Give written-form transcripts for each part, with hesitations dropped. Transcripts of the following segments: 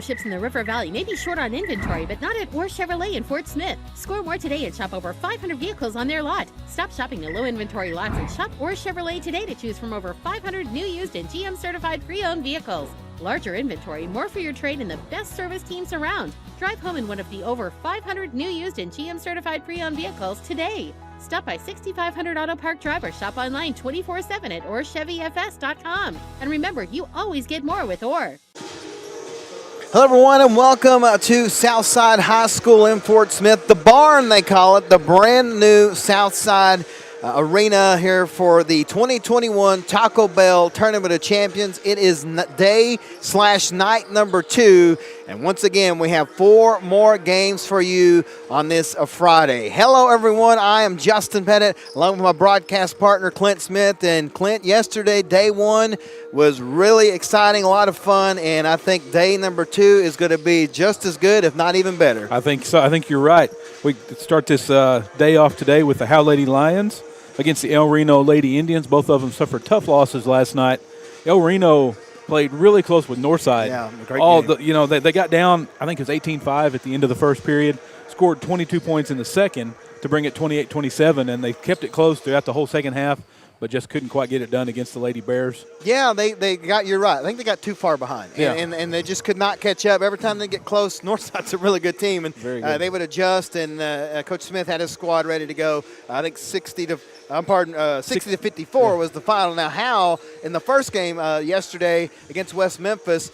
dealerships in the River Valley may be short on inventory, but not at Orr Chevrolet in Fort Smith. Score more today and shop over 500 vehicles on their lot. Stop shopping the low inventory lots and shop Orr Chevrolet today to choose from over 500 new, used, and GM certified pre-owned vehicles. Larger inventory, more for your trade, and the best service teams around. Drive home in one of the over 500 new, used, and GM certified pre-owned vehicles today. Stop by 6500 Auto Park Drive or shop online 24/7 at OrChevyFS.com. And remember, you always get more with Orr. Hello, everyone, and welcome to Southside High School in Fort Smith. The barn, they call it, the brand new Southside Arena here for the 2021 Taco Bell Tournament of Champions. It is day/night number 2. And once again, we have 4 more games for you on this Friday. Hello, everyone. I am Justin Pettit, along with my broadcast partner, Clint Smith. And Clint, yesterday, day 1 was really exciting, a lot of fun. And I think day number 2 is going to be just as good, if not even better. I think so. I think you're right. We start this day off today with the Howe Lady Lions against the El Reno Lady Indians. Both of them suffered tough losses last night. El Reno played really close with Northside. Yeah, great game. They got down, I think it was 18-5 at the end of the first period, scored 22 points in the second to bring it 28-27, and they kept it close throughout the whole second half, but just couldn't quite get it done against the Lady Bears. Yeah, you're right. I think they got too far behind, yeah. and they just could not catch up. Every time they get close, Northside's a really good team, and they would adjust, and Coach Smith had his squad ready to go. I think 60 to 54 was the final. Now, Howe, in the first game yesterday against West Memphis,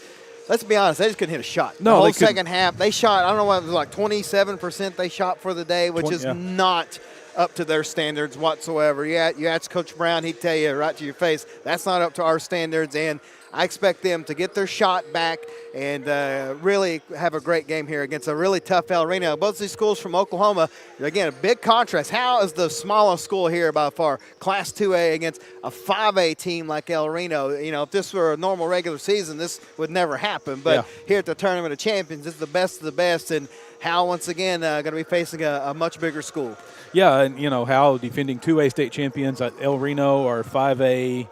let's be honest, they just couldn't hit a shot. No, the whole second half, they shot, I don't know what it was, like 27% they shot for the day, which is not up to their standards whatsoever. You ask Coach Brown, he'd tell you right to your face, that's not up to our standards, and I expect them to get their shot back and really have a great game here against a really tough El Reno. Both these schools from Oklahoma, again, a big contrast. Howe is the smallest school here by far, Class 2A against a 5A team like El Reno. You know, if this were a normal regular season, this would never happen. But here at the Tournament of Champions, this is the best of the best, and Howe, once again, going to be facing a much bigger school. Yeah, and, Howe defending 2A state champions. El Reno are 5A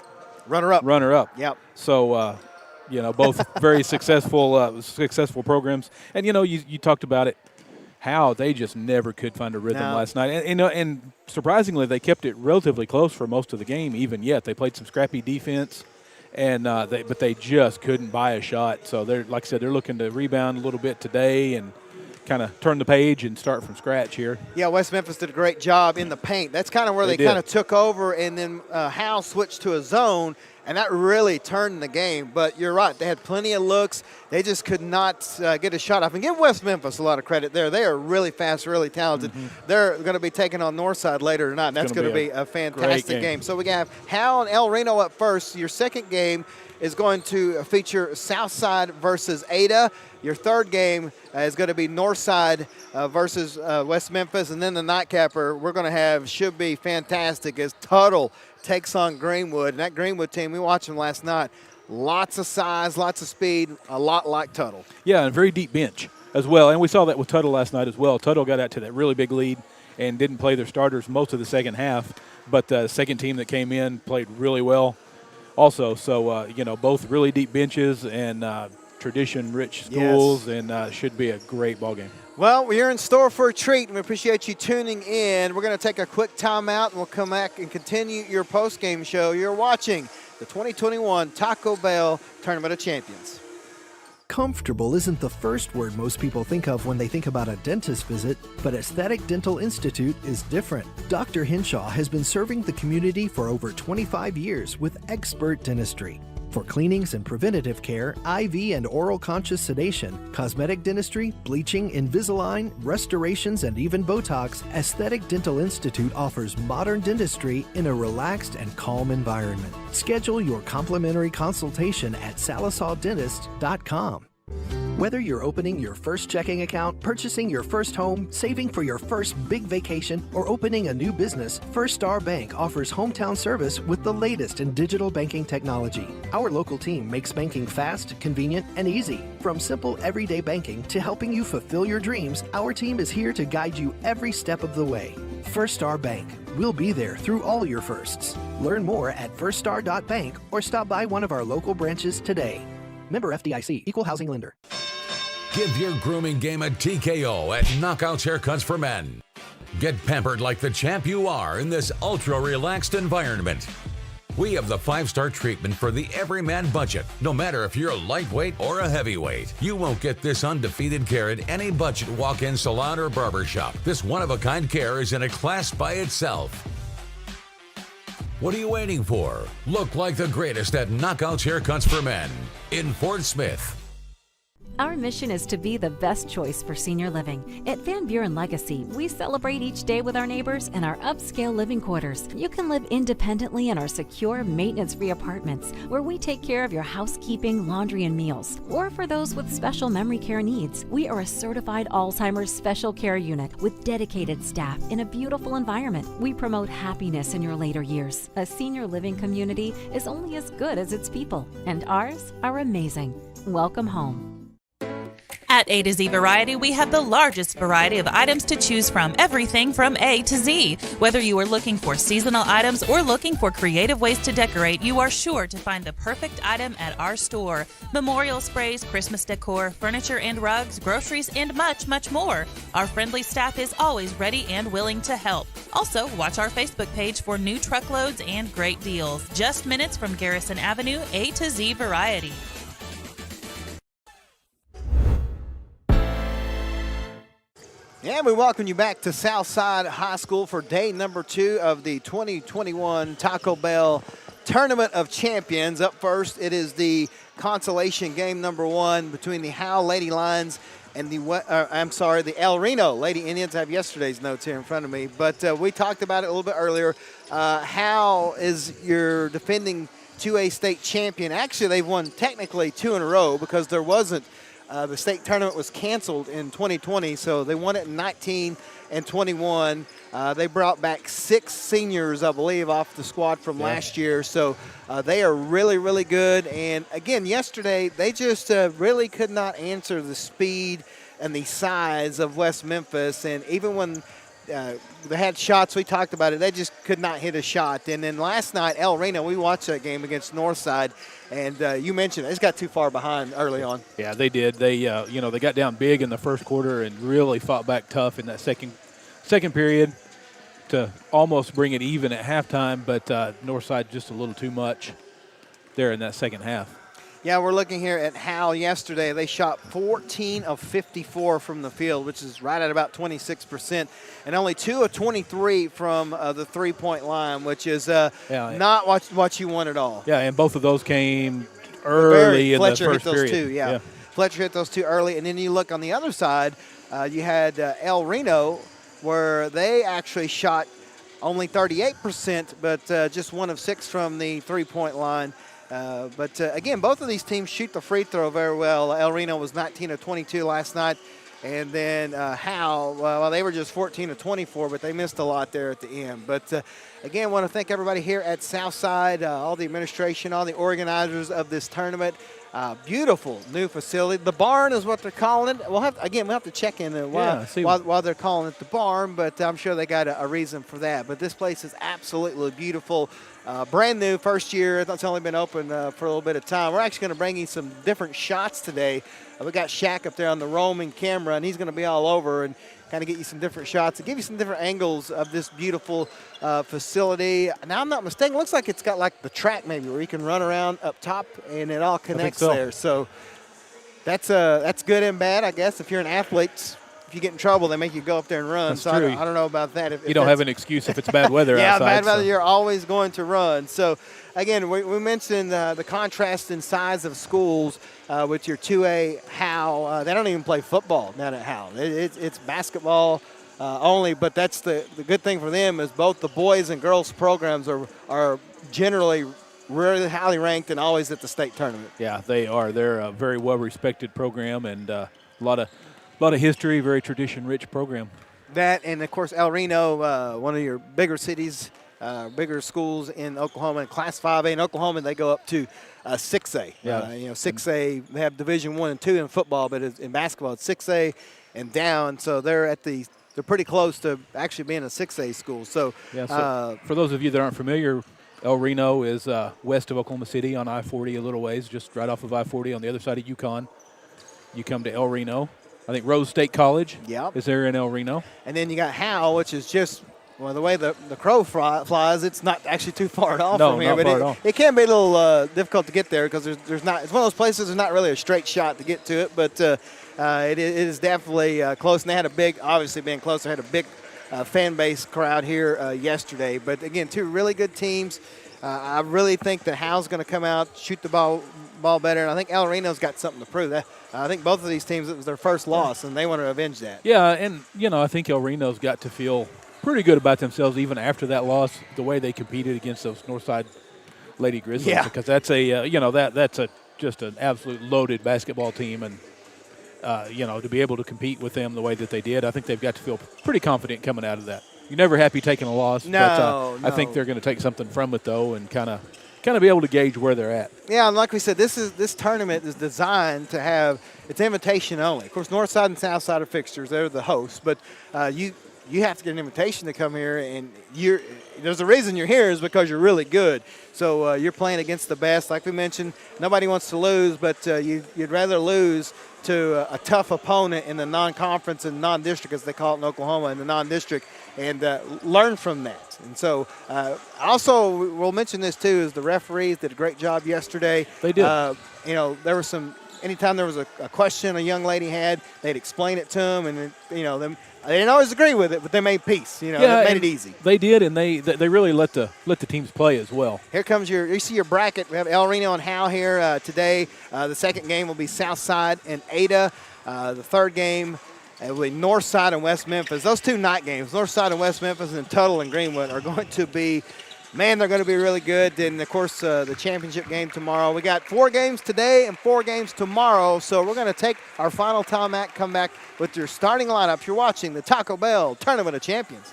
runner-up. Yep. So, both very successful programs. And, you talked about it, how they just never could find a rhythm last night. And surprisingly, they kept it relatively close for most of the game, even yet. They played some scrappy defense, and but they just couldn't buy a shot. So, they're like I said, they're looking to rebound a little bit today and kind of turn the page and start from scratch here. Yeah, West Memphis did a great job in the paint. That's kind of where they kind of took over, and then Howe switched to a zone, and that really turned the game. But you're right, they had plenty of looks. They just could not get a shot off. And give West Memphis a lot of credit there. They are really fast, really talented. Mm-hmm. They're going to be taking on Northside later tonight, and that's going to be a fantastic game. So we have Howe and El Reno up first. Your second game is going to feature Southside versus Ada. Your third game is going to be Northside versus West Memphis. And then the nightcapper we're going to have should be fantastic as Tuttle takes on Greenwood. And that Greenwood team, we watched them last night. Lots of size, lots of speed, a lot like Tuttle. Yeah, and a very deep bench as well. And we saw that with Tuttle last night as well. Tuttle got out to that really big lead and didn't play their starters most of the second half. But the second team that came in played really well also. So, both really deep benches and tradition-rich schools, and should be a great ball game. Well, we're in store for a treat, and we appreciate you tuning in. We're going to take a quick timeout, and we'll come back and continue your post-game show. You're watching the 2021 Taco Bell Tournament of Champions. Comfortable isn't the first word most people think of when they think about a dentist visit, but Aesthetic Dental Institute is different. Dr. Henshaw has been serving the community for over 25 years with expert dentistry. For cleanings and preventative care, IV and oral conscious sedation, cosmetic dentistry, bleaching, Invisalign, restorations, and even Botox, Aesthetic Dental Institute offers modern dentistry in a relaxed and calm environment. Schedule your complimentary consultation at salisawdentist.com. Whether you're opening your first checking account, purchasing your first home, saving for your first big vacation, or opening a new business, First Star Bank offers hometown service with the latest in digital banking technology. Our local team makes banking fast, convenient, and easy. From simple everyday banking to helping you fulfill your dreams, our team is here to guide you every step of the way. First Star Bank. We'll be there through all your firsts. Learn more at firststar.bank or stop by one of our local branches today. Member FDIC, Equal Housing Lender. Give your grooming game a TKO at Knockouts Haircuts for Men. Get pampered like the champ you are in this ultra-relaxed environment. We have the 5-star treatment for the everyman budget. No matter if you're a lightweight or a heavyweight, you won't get this undefeated care at any budget walk-in salon or barbershop. This one-of-a-kind care is in a class by itself. What are you waiting for? Look like the greatest at Knockouts Haircuts for Men in Fort Smith. Our mission is to be the best choice for senior living. At Van Buren Legacy, we celebrate each day with our neighbors in our upscale living quarters. You can live independently in our secure, maintenance-free apartments where we take care of your housekeeping, laundry, and meals. Or for those with special memory care needs, we are a certified Alzheimer's special care unit with dedicated staff in a beautiful environment. We promote happiness in your later years. A senior living community is only as good as its people, and ours are amazing. Welcome home. At A to Z Variety, we have the largest variety of items to choose from, everything from A to Z. Whether you are looking for seasonal items or looking for creative ways to decorate, you are sure to find the perfect item at our store. Memorial sprays, Christmas decor, furniture and rugs, groceries, and much, much more. Our friendly staff is always ready and willing to help. Also, watch our Facebook page for new truckloads and great deals. Just minutes from Garrison Avenue, A to Z Variety. And we welcome you back to Southside High School for day number 2 of the 2021 Taco Bell Tournament of Champions. Up first, it is the consolation game number 1 between the Howe Lady Lions and the El Reno Lady Indians. I have yesterday's notes here in front of me, but we talked about it a little bit earlier. Howe is your defending 2A state champion. Actually, they've won technically 2 in a row because there wasn't. The state tournament was canceled in 2020, so they won it in 19 and 21. They brought back 6 seniors, I believe, off the squad from last year. So they are really, really good. And, again, yesterday they just really could not answer the speed and the size of West Memphis. And even when they had shots, we talked about it, they just could not hit a shot. And then last night, El Reno, we watched that game against Northside. And you mentioned it. They got too far behind early on. Yeah, they did. They, they got down big in the first quarter and really fought back tough in that second period to almost bring it even at halftime. But Northside just a little too much there in that second half. Yeah, we're looking here at Howe yesterday. They shot 14 of 54 from the field, which is right at about 26%, and only 2 of 23 from the three-point line, which is not what you want at all. Yeah, and both of those came early in the first hit those period. 2, yeah. Fletcher hit those 2 early, and then you look on the other side, you had El Reno, where they actually shot only 38%, but just 1 of 6 from the three-point line. Again, both of these teams shoot the free throw very well. El Reno was 19 of 22 last night. And then Howe, well, they were just 14 of 24, but they missed a lot there at the end. But, again, I want to thank everybody here at Southside, all the administration, all the organizers of this tournament. Beautiful new facility. The barn is what they're calling it. We'll have to check in while they're calling it the barn, but I'm sure they got a reason for that. But this place is absolutely beautiful. Brand new, first year. It's only been open for a little bit of time. We're actually going to bring you some different shots today. We got Shaq up there on the roaming camera, and he's going to be all over and kind of get you some different shots and give you some different angles of this beautiful facility. Now, I'm not mistaken, it looks like it's got like the track maybe where you can run around up top and it all connects there. So that's good and bad, I guess. If you're an athlete, if you get in trouble, they make you go up there and run. That's so true. I don't know about that. If you don't have an excuse if it's bad weather outside. Bad weather, you're always going to run. So, again, we mentioned the contrast in size of schools with your 2A Howe. They don't even play football down at Howe. It's basketball only, but that's the good thing for them is both the boys and girls programs are generally really highly ranked and always at the state tournament. Yeah, they are. They're a very well-respected program and a lot of history, very tradition-rich program. That, and, of course, El Reno, one of your bigger cities, bigger schools in Oklahoma. In Class 5A in Oklahoma, they go up to 6A. Yeah. 6A, they have Division 1 and 2 in football, but in basketball, it's 6A and down. So they're pretty close to actually being a 6A school. So, for those of you that aren't familiar, El Reno is west of Oklahoma City on I-40 a little ways, just right off of I-40 on the other side of Yukon. you come to El Reno. I think Rose State College is there in El Reno. And then you got Howe, which is just, well, the way the crow flies, it's not actually too far at all from here. Not far at all. It can be a little difficult to get there because there's not. It's one of those places. There's not really a straight shot to get to it, but it is definitely close. And they had a big, obviously being close, they had a big fan base crowd here yesterday. But again, two really good teams. I really think that Howe's going to come out, shoot the ball better, and I think El Reno's got something to prove. I think both of these teams, it was their first loss, and they want to avenge that. Yeah, and I think El Reno's got to feel pretty good about themselves even after that loss, the way they competed against those Northside Lady Grizzlies. Yeah. Because that's just an absolute loaded basketball team, and to be able to compete with them the way that they did, I think they've got to feel pretty confident coming out of that. You're never happy taking a loss, no. I think they're going to take something from it though, and kind of be able to gauge where they're at. Yeah, and like we said, this tournament is designed to have, it's invitation only. Of course, Northside and Southside are fixtures; they're the hosts, but you have to get an invitation to come here, and there's a reason you're here is because you're really good. So you're playing against the best. Like we mentioned, nobody wants to lose, but you'd rather lose to a tough opponent in the non-conference and non-district, as they call it in Oklahoma, in the non-district, and learn from that. And so also we'll mention this too, is the referees did a great job yesterday. They did. There was anytime there was a question a young lady had, they'd explain it to them, and they didn't always agree with it, but they made peace. They made it easy. They did, and they really let the teams play as well. Here comes you see your bracket. We have El Reno and Howe here today. The second game will be Southside and Ada. The third game will be Northside and West Memphis. Those two night games, Northside and West Memphis and Tuttle and Greenwood, are going to be, they're going to be really good. Then, of course, the championship game tomorrow. We got 4 games today and 4 games tomorrow. So we're going to take our final timeout, come back with your starting lineups. You're watching the Taco Bell Tournament of Champions.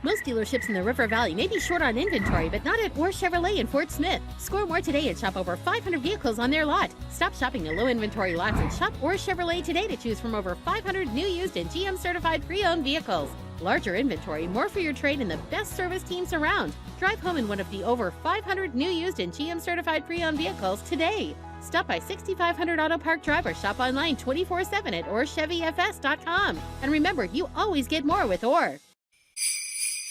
Most dealerships in the River Valley may be short on inventory, but not at Orr Chevrolet in Fort Smith. Score more today and shop over 500 vehicles on their lot. Stop shopping at low inventory lots and shop Orr Chevrolet today to choose from over 500 new, used, and GM certified pre-owned vehicles. Larger inventory, more for your trade, and the best service teams around. Drive home in one of the over 500 new, used, and GM certified pre-owned vehicles today. Stop by 6500 Auto Park Drive or shop online 24/7 at OrChevyFS.com. And remember, you always get more with Orr.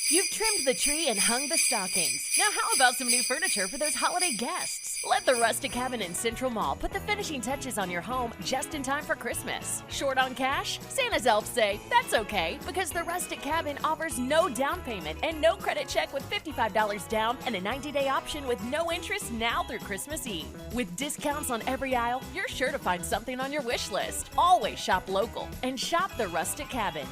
You've trimmed the tree and hung the stockings. Now how about some new furniture for those holiday guests? Let the Rustic Cabin in Central Mall put the finishing touches on your home just in time for Christmas. Short on cash? Santa's elves say that's okay, because the Rustic Cabin offers no down payment and no credit check with $55 down and a 90-day option with no interest now through Christmas Eve. With discounts on every aisle, you're sure to find something on your wish list. Always shop local and shop the Rustic Cabin.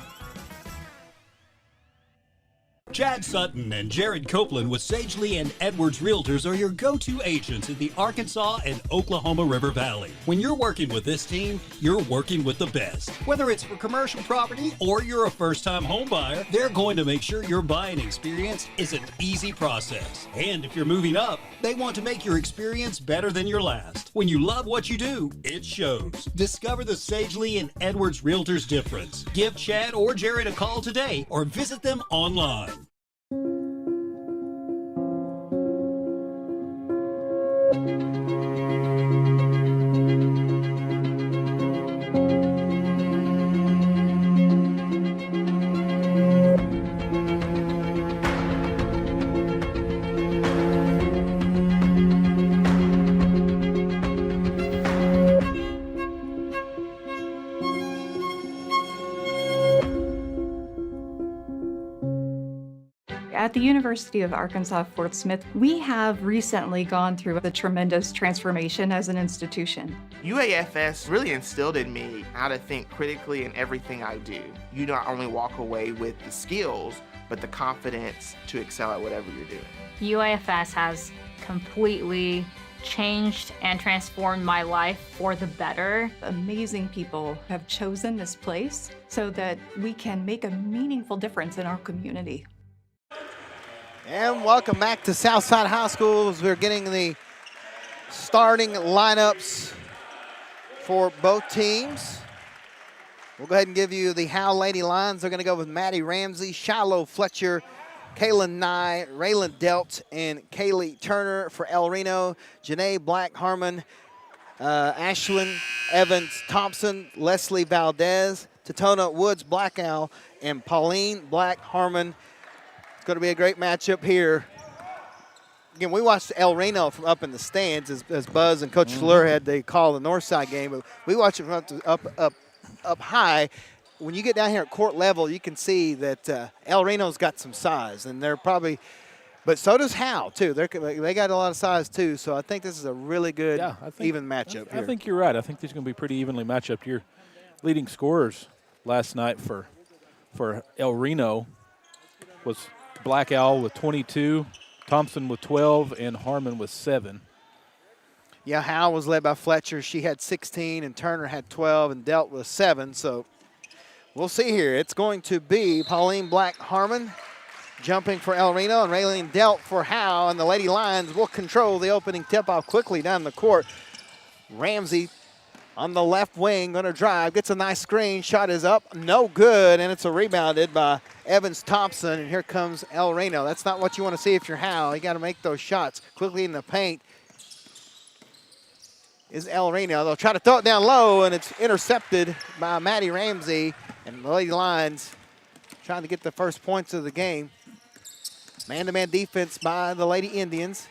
Chad Sutton and Jared Copeland with Sagely and Edwards Realtors are your go-to agents in the Arkansas and Oklahoma River Valley. When you're working with this team, you're working with the best. Whether it's for commercial property or you're a first-time home buyer, they're going to make sure your buying experience is an easy process. And if you're moving up, they want to make your experience better than your last. When you love what you do, it shows. Discover the Sagely and Edwards Realtors difference. Give Chad or Jared a call today or visit them online. At the University of Arkansas Fort Smith, we have recently gone through a tremendous transformation as an institution. UAFS really instilled in me how to think critically in everything I do. You not only walk away with the skills, but the confidence to excel at whatever you're doing. UAFS has completely changed and transformed my life for the better. Amazing people have chosen this place so that we can make a meaningful difference in our community. And welcome back to Southside High School as we're getting the starting lineups for both teams. We'll go ahead and give you the Howe Lady lines. They're going to go with Maddie Ramsey, Shiloh Fletcher, Kaylin Nye, Raylan Delt, and Kaylee Turner. For El Reno, Janae Black Harmon, Ashlyn Evans Thompson, Leslie Valdez, Tatona Woods Black Owl, and Pauline Black Harmon. It's going to be a great matchup here. Again, we watched El Reno from up in the stands as Buzz and Coach Fleur had to call the Northside game, but we watched it from up high. When you get down here at court level, you can see that El Reno's got some size, and they're probably, but so does Howe too. They got a lot of size too, so I think this is a really good, even matchup here. I think you're right. I think these are going to be pretty evenly matched up here. Leading scorers last night for El Reno was Black Owl with 22. Thompson with 12, and Harmon with 7. Yeah, Howe was led by Fletcher. She had 16, and Turner had 12, and Delt with 7. So we'll see here. It's going to be Pauline Black Harmon jumping for El Reno, and Raylene Delt for Howe, and the Lady Lions will control the opening tip-off quickly down the court. Ramsey on the left wing, going to drive, gets a nice screen. Shot is up, no good, and it's a rebounded by Evans Thompson, and here comes El Reno. That's not what you want to see if you're Howe. You got to make those shots quickly in the paint. Is El Reno. They'll try to throw it down low, and it's intercepted by Maddie Ramsey, and the Lady Lions trying to get the first points of the game. Man-to-man defense by the Lady Indians.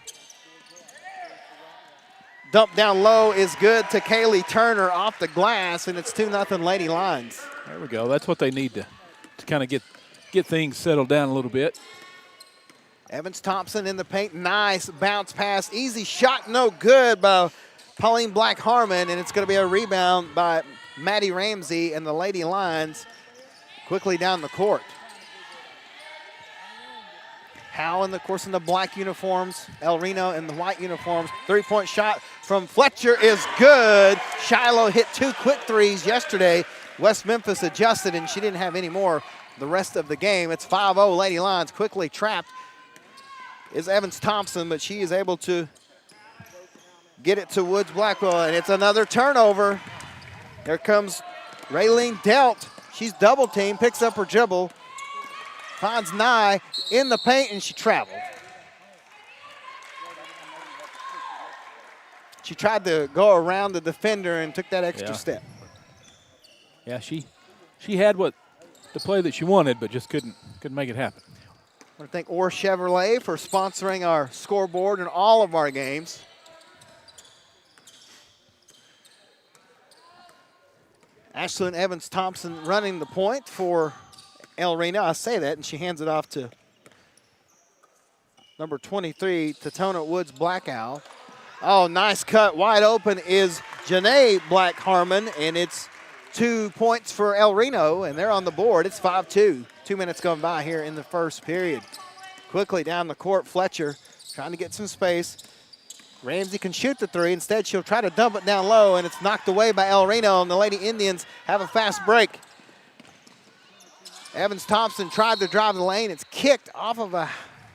Dump down low is good to Kaylee Turner off the glass, and it's 2-0 Lady Lions. There we go. That's what they need to kind of get things settled down a little bit. Evans Thompson in the paint. Nice bounce pass. Easy shot, no good by Pauline Black Harmon, and it's going to be a rebound by Maddie Ramsey and the Lady Lions quickly down the court. Howe, of course, in the black uniforms. El Reno in the white uniforms. Three-point shot from Fletcher is good. Shiloh hit 2 quick threes yesterday. West Memphis adjusted, and she didn't have any more the rest of the game. It's 5-0 Lady Lions. Quickly trapped is Evans Thompson, but she is able to get it to Woods Blackwell, and it's another turnover. There comes Raylene Delt. She's double-teamed, picks up her dribble, finds Nye in the paint, and she traveled. She tried to go around the defender and took that extra step. Yeah, she had the play that she wanted, but just couldn't make it happen. I want to thank Orr Chevrolet for sponsoring our scoreboard in all of our games. Ashlyn Evans Thompson running the point for El Reno. I say that, and she hands it off to number 23, Tatona Woods Black Owl. Oh, nice cut. Wide open is Janae Black Harmon, and it's 2 points for El Reno, and they're on the board. It's 5-2. 2 minutes gone by here in the first period. Quickly down the court, Fletcher trying to get some space. Ramsey can shoot the three. Instead, she'll try to dump it down low, and it's knocked away by El Reno, and the Lady Indians have a fast break. Evans Thompson tried to drive the lane. It's kicked off of a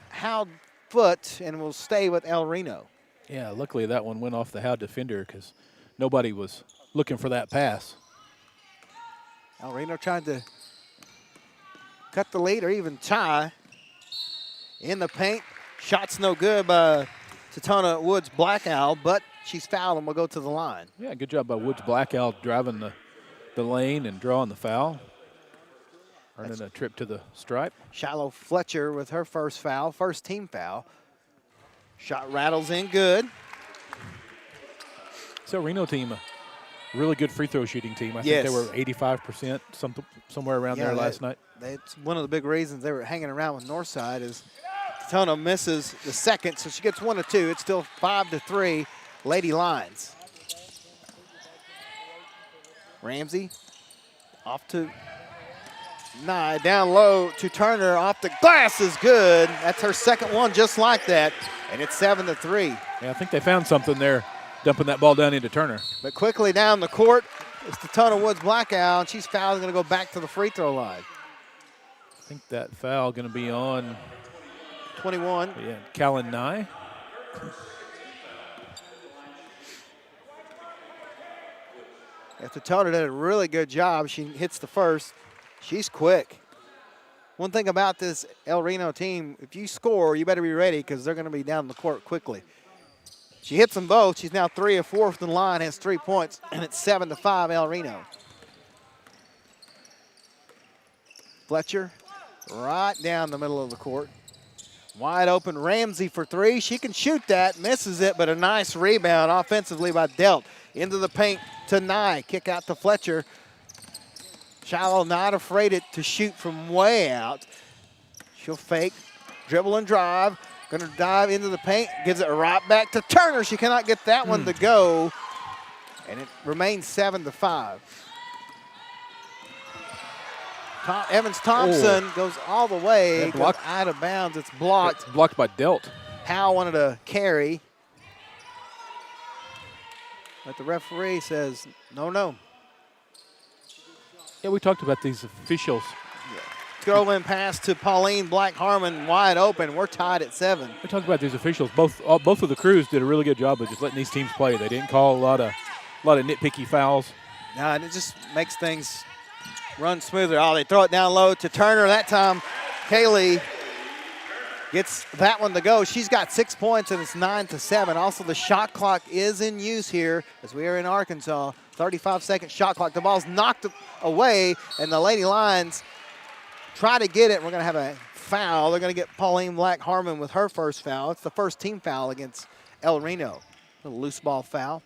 Howe foot and will stay with El Reno. Yeah, luckily that one went off the Howe defender because nobody was looking for that pass. El Reno tried to cut the lead or even tie. In the paint, shot's no good by Tatona Woods Black Owl, but she's fouled and will go to the line. Yeah, good job by Woods Black Owl driving the lane and drawing the foul. Earning a trip to the stripe. Shiloh Fletcher with her first foul, first team foul. Shot rattles in good. So Reno team, a really good free throw shooting team. I think they were 85%, somewhere around there last night. That's one of the big reasons they were hanging around with Northside is Tatona misses the second, so she gets 1 of 2. It's still 5-3 Lady Lions. Ramsey off to Nye, down low to Turner, off the glass is good. That's her second one just like that, and it's 7-3. Yeah, I think they found something there, dumping that ball down into Turner. But quickly down the court, it's Tatona Woods Black Owl, and she's fouled, going to go back to the free throw line. I think that foul going to be on 21. Yeah, Callan Nye. Tatona did a really good job. She hits the first. She's quick. One thing about this El Reno team, if you score, you better be ready because they're going to be down the court quickly. She hits them both. She's now 3 of 4 from the line, has 3 points, and it's 7-5 El Reno. Fletcher right down the middle of the court. Wide open Ramsey for 3. She can shoot that, misses it, but a nice rebound offensively by Delt. Into the paint to Nye. Kick out to Fletcher. Shallow not afraid to shoot from way out. She'll fake, dribble and drive. Going to dive into the paint, gives it right back to Turner. She cannot get that one to go, and it remains 7-5. Evans-Thompson goes all the way, goes out of bounds. It's blocked. It's blocked by Delt. Howe wanted to carry, but the referee says, no. Yeah, we talked about these officials. Throw-in pass to Pauline Black-Harmon, wide open. We're tied at 7. We talked about these officials. Both of the crews did a really good job of just letting these teams play. They didn't call a lot of nitpicky fouls. No, and it just makes things run smoother. Oh, they throw it down low to Turner. That time, Kaylee gets that one to go. She's got 6 points, and it's 9-7. Also, the shot clock is in use here as we are in Arkansas. 35-second shot clock. The ball's knocked away, and the Lady Lions try to get it. We're going to have a foul. They're going to get Pauline Black-Harmon with her first foul. It's the first team foul against El Reno. A loose ball foul.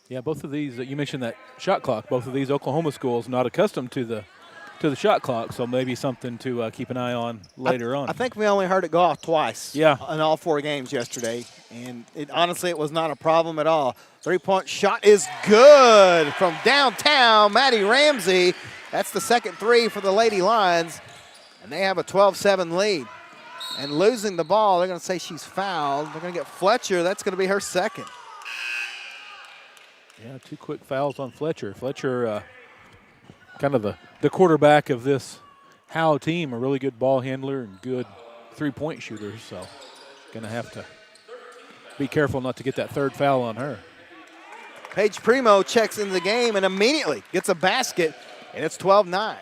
Yeah, both of these, you mentioned that shot clock. Both of these Oklahoma schools not accustomed to the shot clock, so maybe something to keep an eye on later on. I think we only heard it go off twice in all 4 games yesterday, and honestly, it was not a problem at all. 3-point shot is good from downtown, Maddie Ramsey. That's the second 3 for the Lady Lions, and they have a 12-7 lead. And losing the ball, they're going to say she's fouled. They're going to get Fletcher. That's going to be her second. Yeah, 2 quick fouls on Fletcher. Fletcher, kind of the quarterback of this Howe team, a really good ball handler and good 3-point shooter. So going to have to be careful not to get that 3rd foul on her. Paige Primo checks into the game and immediately gets a basket, and it's 12-9.